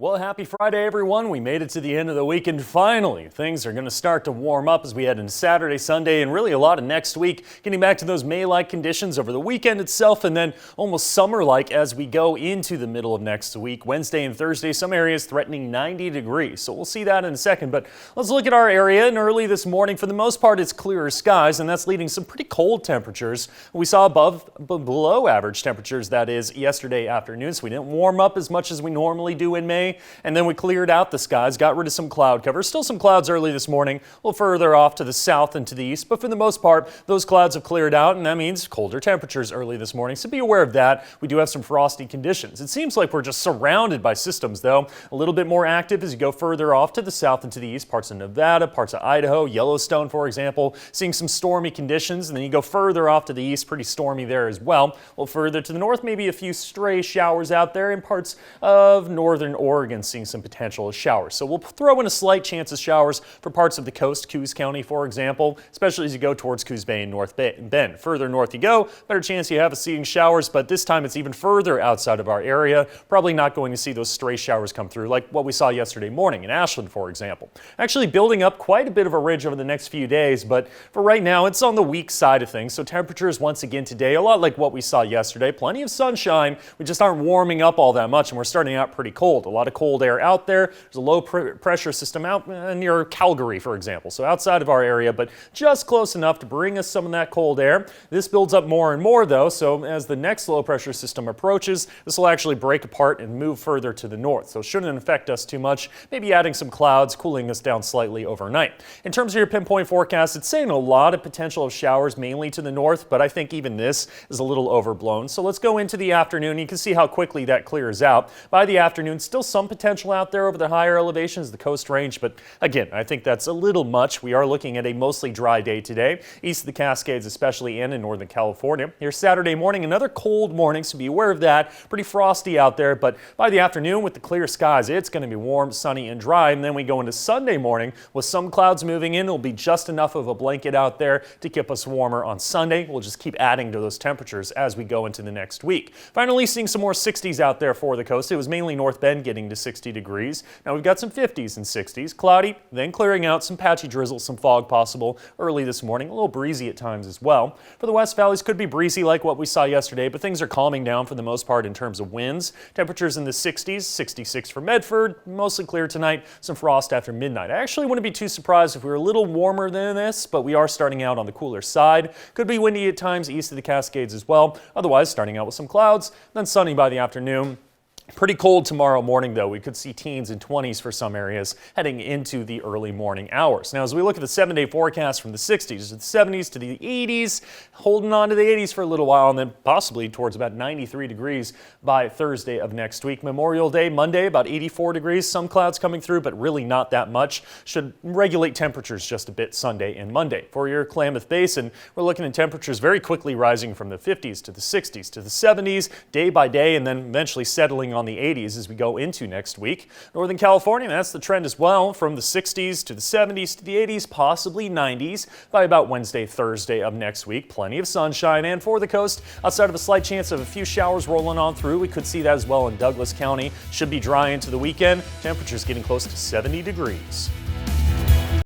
Well, happy Friday, everyone. We made it to the end of the weekend finally. Things are going to start to warm up as we head into Saturday, Sunday, and really a lot of next week, getting back to those May-like conditions over the weekend itself, and then almost summer-like as we go into the middle of next week. Wednesday and Thursday, some areas threatening 90 degrees, so we'll see that in a second. But let's look at our area, and early this morning, for the most part, it's clearer skies, and that's leading some pretty cold temperatures. We saw below average temperatures, that is, yesterday afternoon, so we didn't warm up as much as we normally do in May. And then we cleared out the skies, got rid of some cloud cover. Still some clouds early this morning, a little further off to the south and to the east, but for the most part, those clouds have cleared out, and that means colder temperatures early this morning. So be aware of that. We do have some frosty conditions. It seems like we're just surrounded by systems, though. A little bit more active as you go further off to the south and to the east, parts of Nevada, parts of Idaho, Yellowstone, for example, seeing some stormy conditions. And then you go further off to the east, pretty stormy there as well. A little further to the north, maybe a few stray showers out there in parts of northern Oregon, seeing some potential showers. So we'll throw in a slight chance of showers for parts of the coast, Coos County, for example, especially as you go towards Coos Bay and North Bend. Further north you go, better chance you have of seeing showers, but this time it's even further outside of our area. Probably not going to see those stray showers come through like what we saw yesterday morning in Ashland, for example. Actually building up quite a bit of a ridge over the next few days, but for right now it's on the weak side of things. So temperatures once again today, a lot like what we saw yesterday. Plenty of sunshine. We just aren't warming up all that much, and we're starting out pretty cold. A lot of cold air out there. There's a low pressure system out near Calgary, for example, so outside of our area, but just close enough to bring us some of that cold air. This builds up more and more, though, so as the next low pressure system approaches, this will actually break apart and move further to the north, so it shouldn't affect us too much, maybe adding some clouds, cooling us down slightly overnight. In terms of your pinpoint forecast, it's saying a lot of potential of showers mainly to the north, but I think even this is a little overblown. So let's go into the afternoon. You can see how quickly that clears out. By the afternoon, still some potential out there over the higher elevations, the coast range, but again, I think that's a little much. We are looking at a mostly dry day today, east of the Cascades especially, and in Northern California. Here Saturday morning, another cold morning, so be aware of that. Pretty frosty out there, but by the afternoon with the clear skies, it's going to be warm, sunny, and dry, and then we go into Sunday morning with some clouds moving in. It'll be just enough of a blanket out there to keep us warmer on Sunday. We'll just keep adding to those temperatures as we go into the next week. Finally, seeing some more 60s out there for the coast. It was mainly North Bend getting to 60 degrees. Now we've got some 50s and 60s, cloudy, then clearing out, some patchy drizzle, some fog possible early this morning, a little breezy at times as well. For the West Valleys, could be breezy like what we saw yesterday, but things are calming down for the most part in terms of winds. Temperatures in the 60s, 66 for Medford, mostly clear tonight, some frost after midnight. I actually wouldn't be too surprised if we were a little warmer than this, but we are starting out on the cooler side. Could be windy at times east of the Cascades as well. Otherwise, starting out with some clouds, then sunny by the afternoon. Pretty cold tomorrow morning, though. We could see teens and 20s for some areas heading into the early morning hours. Now, as we look at the 7-day forecast from the 60s to the 70s to the 80s, holding on to the 80s for a little while, and then possibly towards about 93 degrees by Thursday of next week. Memorial Day, Monday, about 84 degrees. Some clouds coming through, but really not that much. Should regulate temperatures just a bit Sunday and Monday. For your Klamath Basin, we're looking at temperatures very quickly rising from the 50s to the 60s to the 70s day by day, and then eventually settling on the 80s as we go into next week. Northern California, that's the trend as well, from the 60s to the 70s to the 80s, possibly 90s by about Wednesday, Thursday of next week. Plenty of sunshine, and for the coast, outside of a slight chance of a few showers rolling on through, we could see that as well in Douglas County. Should be dry into the weekend. Temperatures getting close to 70 degrees.